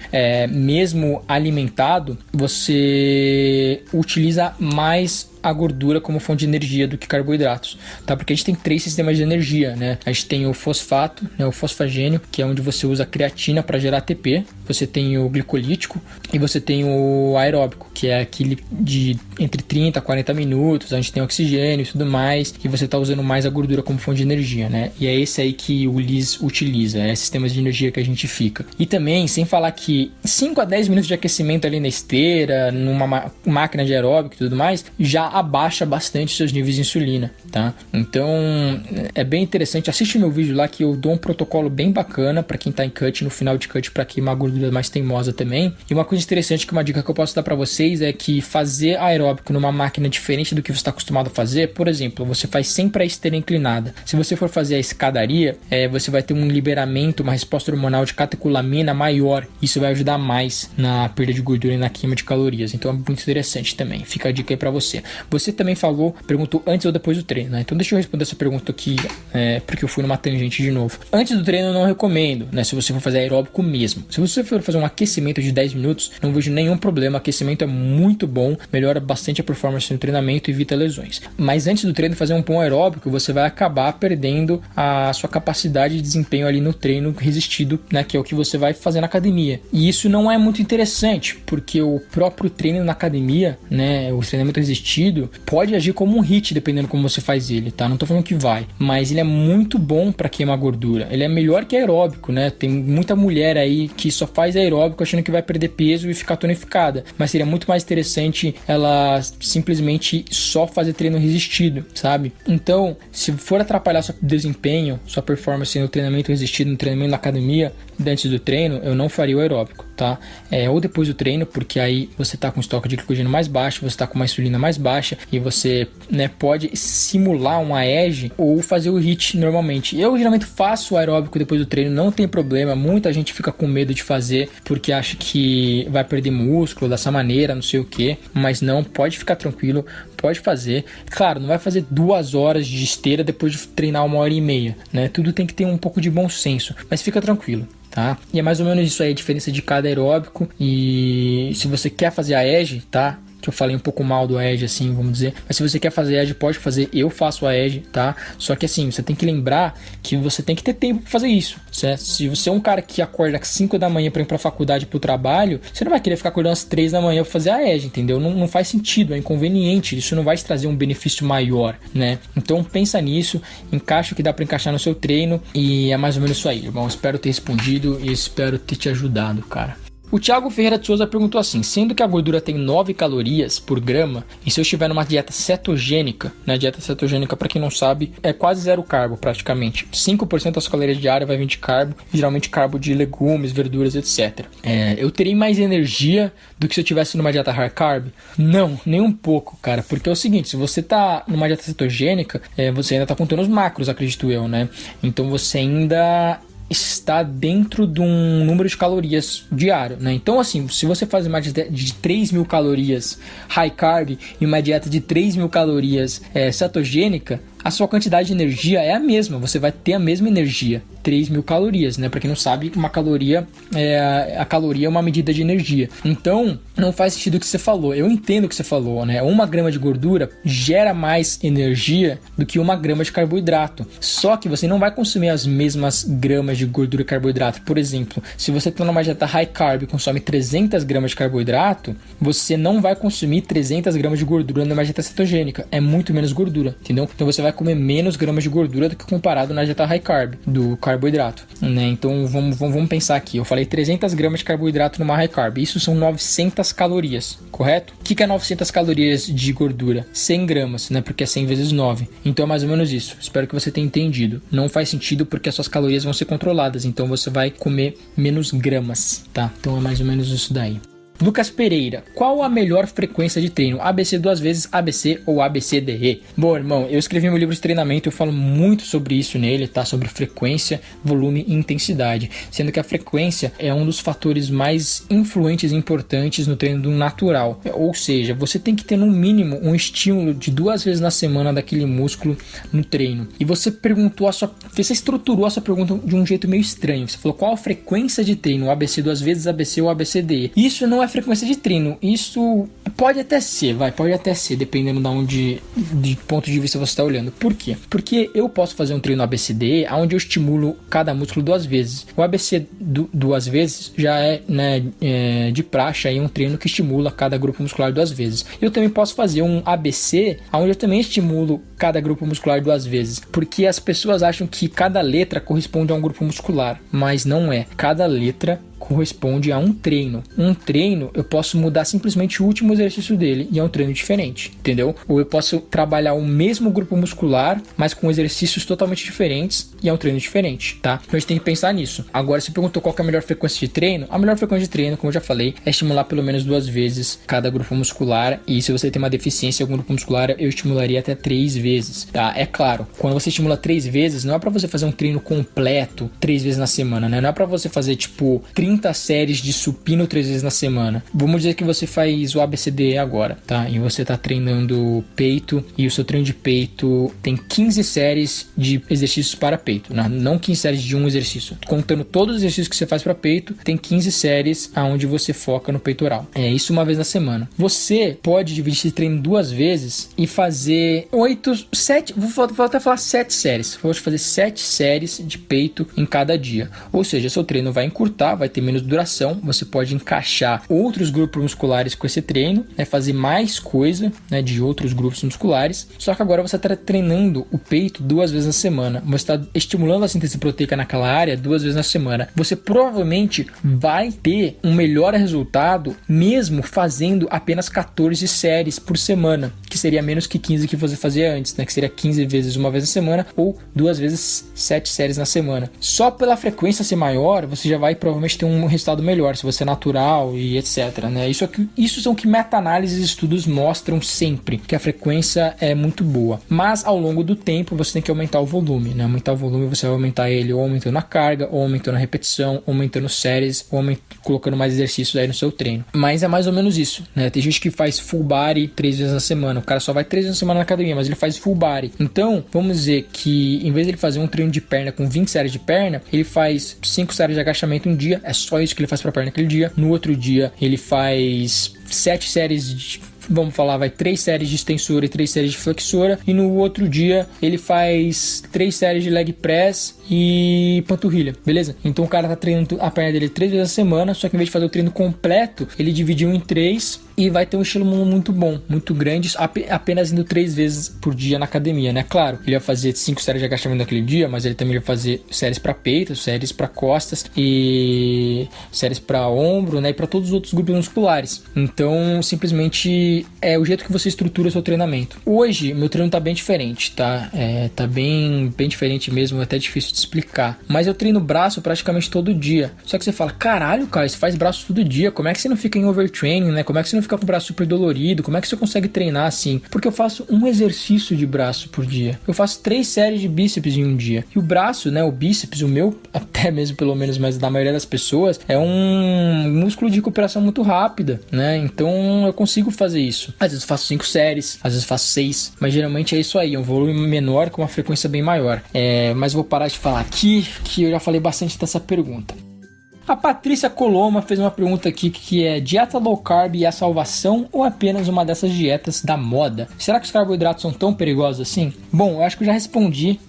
mesmo alimentado, você utiliza mais a gordura como fonte de energia do que carboidratos, tá? Porque a gente tem 3 sistemas de energia, né? A gente tem o fosfato, né? O fosfagênio, que é onde você usa a creatina para gerar ATP, você tem o glicolítico e você tem o aeróbico, que é aquele de entre 30 a 40 minutos, a gente tem oxigênio e tudo mais, e você está usando mais a gordura como fonte de energia, né? E é esse aí que o LISS utiliza, sistemas de energia que a gente fica. E também, sem falar que 5 a 10 minutos de aquecimento ali na esteira, numa máquina de aeróbico e tudo mais, já abaixa bastante seus níveis de insulina, tá? Então, é bem interessante. Assiste meu vídeo lá que eu dou um protocolo bem bacana para quem tá em cut, no final de cut, para queimar a gordura mais teimosa também. E uma coisa interessante, que uma dica que eu posso dar para vocês é que fazer aeróbico numa máquina diferente do que você está acostumado a fazer, por exemplo, você faz sempre a esteira inclinada. Se você for fazer a escadaria, você vai ter um liberamento, uma resposta hormonal de catecolamina maior. Isso vai ajudar mais na perda de gordura e na queima de calorias. Então é muito interessante também. Fica a dica aí para você. Você também perguntou antes ou depois do treino, né? Então deixa eu responder essa pergunta aqui, porque eu fui numa tangente de novo. Antes do treino eu não recomendo, né? Se você for fazer aeróbico mesmo. Se você for fazer um aquecimento de 10 minutos, não vejo nenhum problema. Aquecimento é muito bom, melhora bastante a performance no treinamento e evita lesões. Mas antes do treino, fazer um bom aeróbico, você vai acabar perdendo a sua capacidade de desempenho ali no treino resistido, né? Que é o que você vai fazer na academia. E isso não é muito interessante, porque o próprio treino na academia, né? O treinamento resistido pode agir como um HIIT, dependendo como você faz ele, tá? Não tô falando que vai, mas ele é muito bom para queimar gordura. Ele é melhor que aeróbico, né? Tem muita mulher aí que só faz aeróbico achando que vai perder peso e ficar tonificada, mas seria muito mais interessante ela simplesmente só fazer treino resistido, sabe? Então, se for atrapalhar seu desempenho, sua performance no treinamento resistido, no treinamento na academia, antes do treino, eu não faria o aeróbico, tá? Ou depois do treino, porque aí você tá com estoque de glicogênio mais baixo, você tá com uma insulina mais baixa e você, né, pode simular um AEG ou fazer o HIIT normalmente. Eu geralmente faço o aeróbico depois do treino, não tem problema. Muita gente fica com medo de fazer porque acha que vai perder músculo dessa maneira, não sei o que, mas não, pode ficar tranquilo, pode fazer. Claro, não vai fazer 2 horas de esteira depois de treinar 1h30, né? Tudo tem que ter um pouco de bom senso, mas fica tranquilo. Tá? E é mais ou menos isso aí, a diferença de cada aeróbico. E se você quer fazer a EG, tá? Que eu falei um pouco mal do AEG, assim, vamos dizer. Mas se você quer fazer AEG, pode fazer. Eu faço AEG, tá? Só que assim, você tem que lembrar que você tem que ter tempo pra fazer isso, certo? Se você é um cara que acorda às 5 da manhã pra ir pra faculdade, pro trabalho, você não vai querer ficar acordando às 3 da manhã pra fazer AEG, entendeu? Não faz sentido, é inconveniente. Isso não vai te trazer um benefício maior, né? Então pensa nisso, encaixa o que dá pra encaixar no seu treino. E é mais ou menos isso aí, irmão. Espero ter respondido e espero ter te ajudado, cara. O Thiago Ferreira de Souza perguntou assim: sendo que a gordura tem 9 calorias por grama, e se eu estiver numa dieta cetogênica, né? Dieta cetogênica, para quem não sabe, é quase zero carbo praticamente. 5% das calorias diárias vai vir de carbo, geralmente carbo de legumes, verduras, etc. Eu terei mais energia do que se eu estivesse numa dieta high carb? Não, nem um pouco, cara, porque é o seguinte: se você tá numa dieta cetogênica, você ainda tá contando os macros, acredito eu, né? Então você ainda está dentro de um número de calorias diário, né? Então, assim, se você faz uma dieta de 3.000 calorias high carb e uma dieta de 3.000 calorias cetogênica, a sua quantidade de energia é a mesma, você vai ter a mesma energia, 3.000 calorias, né? Pra quem não sabe, a caloria é uma medida de energia. Então, não faz sentido o que você falou. Eu entendo o que você falou, né? 1 grama de gordura gera mais energia do que 1 grama de carboidrato. Só que você não vai consumir as mesmas gramas de gordura e carboidrato. Por exemplo, se você está numa dieta high carb e consome 300 gramas de carboidrato, você não vai consumir 300 gramas de gordura numa dieta cetogênica. É muito menos gordura, entendeu? Então você vai comer menos gramas de gordura do que comparado na dieta high carb, do carboidrato, né? Então vamos pensar aqui. Eu falei 300 gramas de carboidrato numa high carb. Isso são 900 calorias, correto? O que é 900 calorias de gordura? 100 gramas, né? Porque é 100 vezes 9. Então é mais ou menos isso. Espero que você tenha entendido. Não faz sentido porque as suas calorias vão ser controladas. Então você vai comer menos gramas, tá? Então é mais ou menos isso daí. Lucas Pereira, qual a melhor frequência de treino? ABC 2 vezes, ABC ou ABCDE? Bom, irmão, eu escrevi meu livro de treinamento, eu falo muito sobre isso nele, tá? Sobre frequência, volume e intensidade. Sendo que a frequência é um dos fatores mais influentes e importantes no treino do natural. Ou seja, você tem que ter no mínimo um estímulo de 2 vezes na semana daquele músculo no treino. E você estruturou a sua pergunta de um jeito meio estranho. Você falou qual a frequência de treino? ABC 2 vezes, ABC ou ABCDE? Isso não é frequência de treino, isso pode até ser, dependendo de ponto de vista você está olhando. Por quê? Porque eu posso fazer um treino ABCDE onde eu estimulo cada músculo 2 vezes. O ABC 2 vezes já é, de praxe aí um treino que estimula cada grupo muscular 2 vezes. Eu também posso fazer um ABC onde eu também estimulo cada grupo muscular 2 vezes, porque as pessoas acham que cada letra corresponde a um grupo muscular, mas não é. Cada letra corresponde a um treino. Um treino, eu posso mudar simplesmente o último exercício dele e é um treino diferente, entendeu? Ou eu posso trabalhar o mesmo grupo muscular, mas com exercícios totalmente diferentes e é um treino diferente, tá? Então a gente tem que pensar nisso. Agora, você perguntou qual que é a melhor frequência de treino? A melhor frequência de treino, como eu já falei, é estimular pelo menos 2 vezes cada grupo muscular, e se você tem uma deficiência em algum grupo muscular, eu estimularia até 3 vezes, tá? É claro, quando você estimula 3 vezes, não é pra você fazer um treino completo 3 vezes na semana, né? Não é pra você fazer, 30 séries de supino 3 vezes na semana. Vamos dizer que você faz o ABCDE agora, tá? E você tá treinando peito e o seu treino de peito tem 15 séries de exercícios para peito, né? Não 15 séries de um exercício. Contando todos os exercícios que você faz para peito, tem 15 séries aonde você foca no peitoral. É isso uma vez na semana. Você pode dividir esse treino 2 vezes e fazer 7, vou até falar 7 séries. Vou fazer 7 séries de peito em cada dia. Ou seja, seu treino vai encurtar, vai ter menos duração, você pode encaixar outros grupos musculares com esse treino, fazer mais coisa, de outros grupos musculares, só que agora você está treinando o peito 2 vezes na semana, você está estimulando a síntese proteica naquela área 2 vezes na semana, você provavelmente vai ter um melhor resultado mesmo fazendo apenas 14 séries por semana, que seria menos que 15 que você fazia antes, que seria 15 vezes uma vez na semana ou 2 vezes 7 séries na semana. Só pela frequência ser maior, você já vai provavelmente ter um resultado melhor, se você é natural e etc, Isso são que meta-análises e estudos mostram sempre, que a frequência é muito boa. Mas ao longo do tempo você tem que aumentar o volume, Aumentar o volume, você vai aumentar ele ou aumentando a carga, ou aumentando a repetição, ou aumentando séries, ou colocando mais exercícios aí no seu treino. Mas é mais ou menos isso, Tem gente que faz full body 3 vezes na semana, o cara só vai 3 vezes na semana na academia, mas ele faz full body. Então, vamos dizer que em vez de ele fazer um treino de perna com 20 séries de perna, ele faz 5 séries de agachamento um dia, é só isso que ele faz pra perna naquele dia. No outro dia ele faz 7 séries de, vamos falar, 3 séries de extensora e 3 séries de flexora, e no outro dia ele faz 3 séries de leg press e panturrilha, beleza? Então o cara tá treinando a perna dele 3 vezes na semana, só que em vez de fazer o treino completo, ele dividiu em 3 e vai ter um estilo muito bom, muito grande, apenas indo 3 vezes por dia na academia, Claro, ele vai fazer 5 séries de agachamento naquele dia, mas ele também vai fazer séries para peito, séries para costas e séries para ombro, E para todos os outros grupos musculares. Então, simplesmente é o jeito que você estrutura o seu treinamento. Hoje, meu treino tá bem diferente, tá? Tá bem diferente mesmo, é até difícil de explicar. Mas eu treino braço praticamente todo dia. Só que você fala, caralho, cara, você faz braço todo dia, como é que você não fica em overtraining, Como é que você não fica com o braço super dolorido? Como é que você consegue treinar assim? Porque eu faço um exercício de braço por dia. Eu faço 3 séries de bíceps em um dia. E o braço, o bíceps, o meu, até mesmo pelo menos, mas da maioria das pessoas, é um músculo de recuperação muito rápida, Então eu consigo fazer isso. Às vezes eu faço 5 séries, às vezes eu faço 6, mas geralmente é isso aí, é um volume menor com uma frequência bem maior. Mas vou parar de falar aqui, que eu já falei bastante dessa pergunta. A Patrícia Coloma fez uma pergunta aqui que é: dieta low carb é a salvação ou apenas uma dessas dietas da moda? Será que os carboidratos são tão perigosos assim? Bom, eu acho que eu já respondi,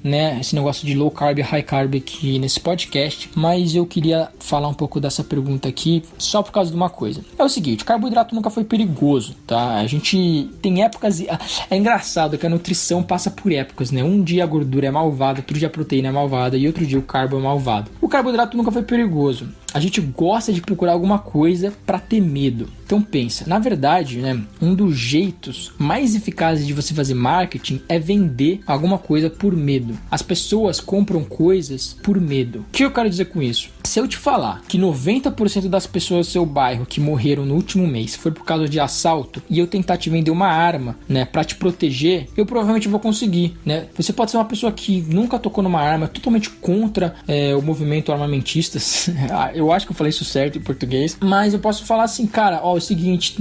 esse negócio de low carb e high carb aqui nesse podcast, mas eu queria falar um pouco dessa pergunta aqui só por causa de uma coisa. É o seguinte, o carboidrato nunca foi perigoso, tá? A gente tem épocas, é engraçado que a nutrição passa por épocas, Um dia a gordura é malvada, outro dia a proteína é malvada e outro dia o carbo é malvado. O carboidrato nunca foi perigoso. a gente gosta de procurar alguma coisa para ter medo. Então pensa, na verdade, né, um dos jeitos mais eficazes de você fazer marketing é vender alguma coisa por medo. As pessoas compram coisas por medo. O que eu quero dizer com isso? Se eu te falar que 90% das pessoas do seu bairro que morreram no último mês foi por causa de assalto e eu tentar te vender uma arma, né, para te proteger, eu provavelmente vou conseguir, né? Você pode ser uma pessoa que nunca tocou numa arma, totalmente contra o movimento armamentistas. Eu acho que eu falei isso certo em português, mas eu posso falar assim, cara, ó, é o seguinte,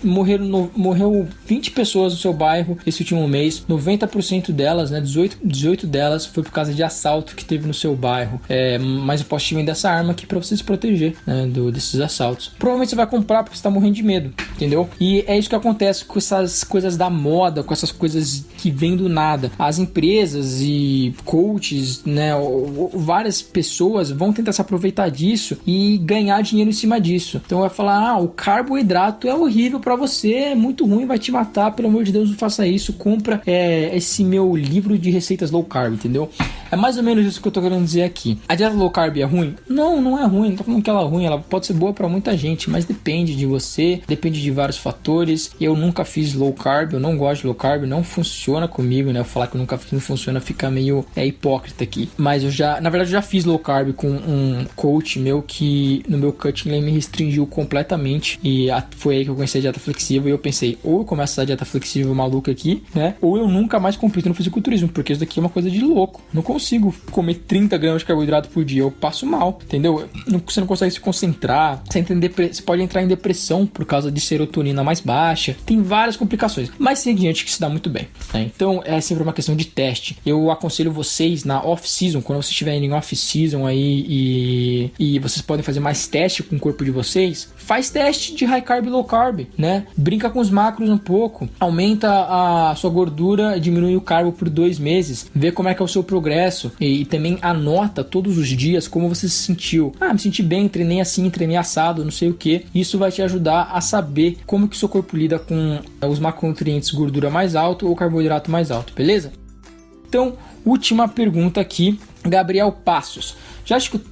morreu 20 pessoas no seu bairro esse último mês, 90% delas, né, 18 delas foi por causa de assalto que teve no seu bairro, mas eu posso te vender essa arma aqui pra você se proteger, né, desses assaltos. Provavelmente você vai comprar porque você tá morrendo de medo, entendeu? E é isso que acontece com essas coisas da moda, com essas coisas que vêm do nada. As empresas e coaches, né, várias pessoas vão tentar se aproveitar disso e ganhar dinheiro em cima disso. Então vai falar, o carboidrato é horrível pra você, é muito ruim, vai te matar, pelo amor de Deus, não faça isso, compra esse meu livro de receitas low carb, entendeu? É mais ou menos isso que eu tô querendo dizer aqui. A dieta low carb é ruim? Não, não é ruim, não tô falando que ela é ruim, ela pode ser boa pra muita gente, mas depende de você, depende de vários fatores. Eu nunca fiz low carb, eu não gosto de low carb, não funciona comigo, né? Eu falar que eu nunca fiz, não funciona, fica meio hipócrita aqui. Mas na verdade eu já fiz low carb com um coach meu que no meu cutting ele me restringiu completamente e foi aí que eu conheci a dieta flexível e eu pensei, ou eu começo essa dieta flexível maluca aqui, né? Ou eu nunca mais compito no fisiculturismo, porque isso daqui é uma coisa de louco. Não consigo comer 30 gramas de carboidrato por dia, eu passo mal, entendeu? Você não consegue se concentrar, você pode entrar em depressão por causa de serotonina mais baixa, tem várias complicações, mas tem gente que se dá muito bem, né? Então é sempre uma questão de teste. Eu aconselho vocês na off-season, quando vocês estiverem em off-season aí e vocês podem fazer mais teste com o corpo de vocês, faz teste de high carb e low carb, né? Brinca com os macros um pouco, aumenta a sua gordura, diminui o carbo por 2 meses, vê como é que é o seu progresso e também anota todos os dias como você se sentiu. Me senti bem, treinei assim, treinei assado, não sei o que. Isso vai te ajudar a saber como que o seu corpo lida com os macronutrientes gordura mais alto ou carboidrato mais alto, beleza? Então, última pergunta aqui, Gabriel Passos.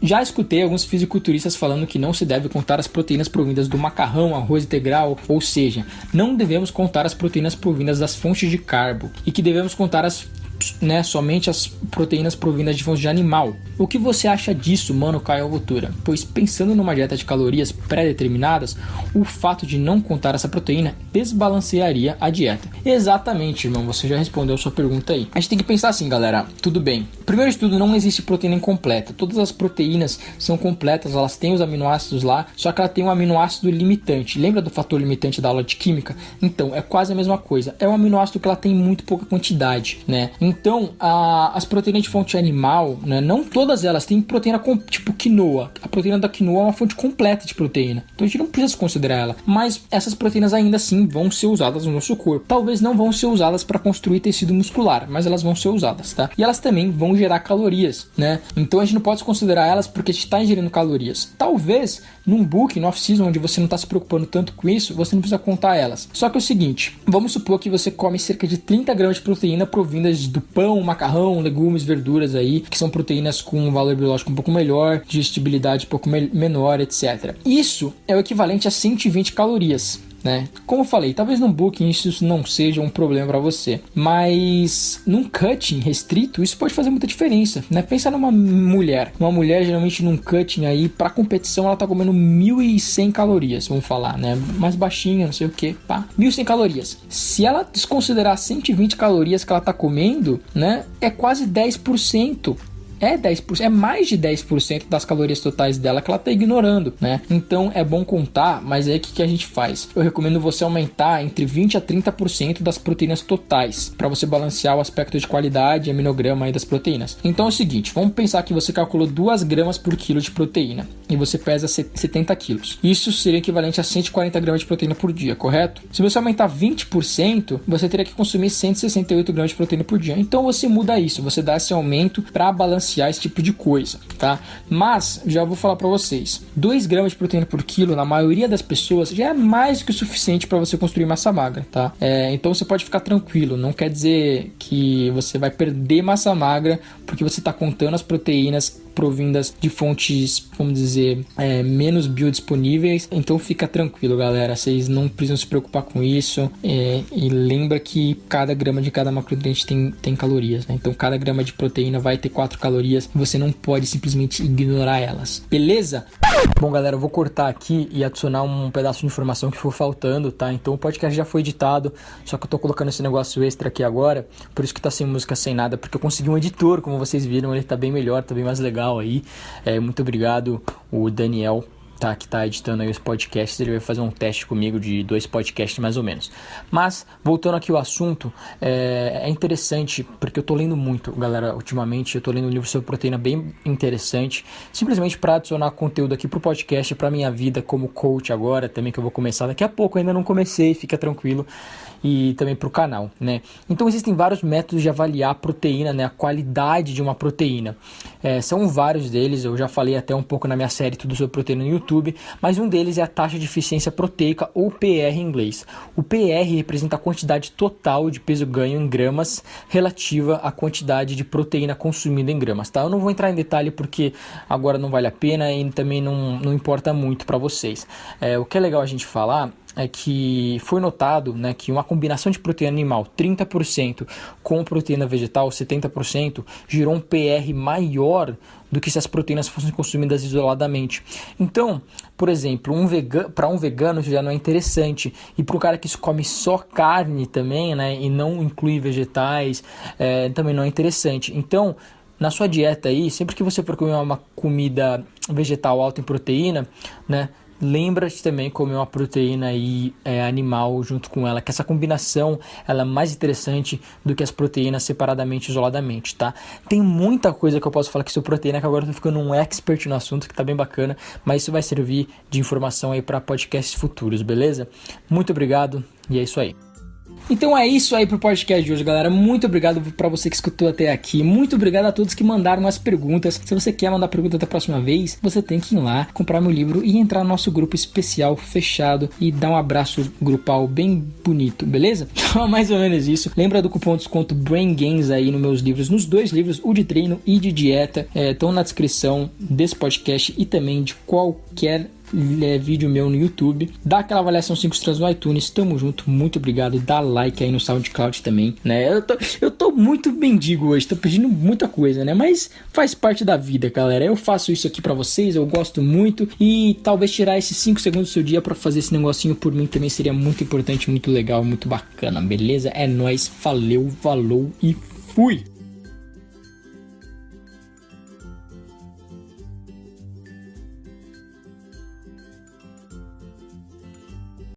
Já escutei alguns fisiculturistas falando que não se deve contar as proteínas provindas do macarrão, arroz integral, ou seja, não devemos contar as proteínas provindas das fontes de carbo e que devemos contar somente as proteínas provindas de fontes de animal. O que você acha disso, mano Caio Botura? Pois pensando numa dieta de calorias pré-determinadas, o fato de não contar essa proteína desbalancearia a dieta. Exatamente, irmão, você já respondeu a sua pergunta aí. A gente tem que pensar assim, galera, tudo bem. Primeiro de tudo, não existe proteína incompleta. Todas as proteínas são completas, elas têm os aminoácidos lá, só que ela tem um aminoácido limitante. Lembra do fator limitante da aula de química? Então, é quase a mesma coisa. É um aminoácido que ela tem muito pouca quantidade, né? Então, as proteínas de fonte animal, né, não todas elas têm proteína tipo quinoa. A proteína da quinoa é uma fonte completa de proteína. Então, a gente não precisa considerar ela. Mas essas proteínas ainda assim vão ser usadas no nosso corpo. Talvez não vão ser usadas para construir tecido muscular, mas elas vão ser usadas, tá? E elas também vão gerar calorias, né? Então, a gente não pode considerar elas porque a gente está ingerindo calorias. Talvez, num book, no off-season, onde você não está se preocupando tanto com isso, você não precisa contar elas. Só que é o seguinte, vamos supor que você come cerca de 30 gramas de proteína provindas do pão, macarrão, legumes, verduras aí, que são proteínas com um valor biológico um pouco melhor, digestibilidade um pouco menor, etc. Isso é o equivalente a 120 calorias. Né? Como eu falei, talvez num booking isso não seja um problema para você, mas num cutting restrito isso pode fazer muita diferença, né? Pensa numa mulher, geralmente num cutting aí para competição ela tá comendo 1.100 calorias, vamos falar, né? Mais baixinha, não sei o que, pá, 1.100 calorias. Se ela desconsiderar 120 calorias que ela tá comendo, né? É quase 10%. É 10%, é mais de 10% das calorias totais dela que ela tá ignorando, né? Então é bom contar, mas aí o que a gente faz? Eu recomendo você aumentar entre 20% a 30% das proteínas totais, para você balancear o aspecto de qualidade e aminograma aí das proteínas. Então é o seguinte, vamos pensar que você calculou 2 gramas por quilo de proteína e você pesa 70 quilos. Isso seria equivalente a 140 gramas de proteína por dia, correto? Se você aumentar 20%, você teria que consumir 168 gramas de proteína por dia. Então você muda isso, você dá esse aumento para balancear esse tipo de coisa, tá? Mas, já vou falar pra vocês, 2 gramas de proteína por quilo, na maioria das pessoas, já é mais que o suficiente para você construir massa magra, tá? Então você pode ficar tranquilo, não quer dizer que você vai perder massa magra porque você tá contando as proteínas provindas de fontes, vamos dizer, menos biodisponíveis. Então fica tranquilo, galera, vocês não precisam se preocupar com isso. E lembra que cada grama de cada macronutriente tem calorias, né? Então cada grama de proteína vai ter 4 calorias. Você não pode simplesmente ignorar elas, beleza? Bom, galera, eu vou cortar aqui e adicionar um pedaço de informação que for faltando, tá? Então o podcast já foi editado, só que eu tô colocando esse negócio extra aqui agora, por isso que tá sem música, sem nada, porque eu consegui um editor, como vocês viram, ele tá bem melhor, tá bem mais legal aí. Muito obrigado, o Daniel, tá, que tá editando aí os podcasts. Ele vai fazer um teste comigo de 2 podcasts mais ou menos. Mas, voltando aqui ao assunto, é interessante, porque eu tô lendo muito, galera, ultimamente. Eu tô lendo um livro sobre proteína bem interessante, simplesmente para adicionar conteúdo aqui pro podcast, pra minha vida como coach agora, também, que eu vou começar daqui a pouco. Ainda não comecei, fica tranquilo. E também para o canal, né? Então existem vários métodos de avaliar a proteína, né? A qualidade de uma proteína. São vários deles, eu já falei até um pouco na minha série Tudo sobre Proteína no YouTube, mas um deles é a taxa de eficiência proteica, ou PR em inglês. O PR representa a quantidade total de peso ganho em gramas relativa à quantidade de proteína consumida em gramas, tá? Eu não vou entrar em detalhe porque agora não vale a pena e também não importa muito para vocês. O que é legal a gente falar é que foi notado, né, que uma combinação de proteína animal 30% com proteína vegetal 70% gerou um PR maior do que se as proteínas fossem consumidas isoladamente. Então, por exemplo, para um vegano isso já não é interessante, e para o cara que come só carne também, né, e não inclui vegetais, também não é interessante. Então, na sua dieta aí, sempre que você for comer uma comida vegetal alta em proteína, né, lembra de também comer uma proteína aí, animal junto com ela, que essa combinação ela é mais interessante do que as proteínas separadamente, isoladamente, tá? Tem muita coisa que eu posso falar aqui sobre proteína, que agora eu tô ficando um expert no assunto, que tá bem bacana, mas isso vai servir de informação aí para podcasts futuros, beleza? Muito obrigado e é isso aí. Então é isso aí pro podcast de hoje, galera. Muito obrigado pra você que escutou até aqui. Muito obrigado a todos que mandaram as perguntas. Se você quer mandar pergunta da próxima vez, você tem que ir lá, comprar meu livro e entrar no nosso grupo especial fechado e dar um abraço grupal bem bonito, beleza? Então é mais ou menos isso. Lembra do cupom de desconto Brain Gains aí nos meus livros, nos 2 livros, o de treino e de dieta. Estão na descrição desse podcast e também de qualquer vídeo meu no YouTube. Dá aquela avaliação 5 estrelas no iTunes. Tamo junto, muito obrigado. Dá like aí no SoundCloud também, né? Eu tô muito mendigo hoje, tô pedindo muita coisa, né? Mas faz parte da vida, galera. Eu faço isso aqui pra vocês, eu gosto muito. E talvez tirar esses 5 segundos do seu dia pra fazer esse negocinho por mim também seria muito importante, muito legal, muito bacana, beleza? É nóis, valeu, falou e fui!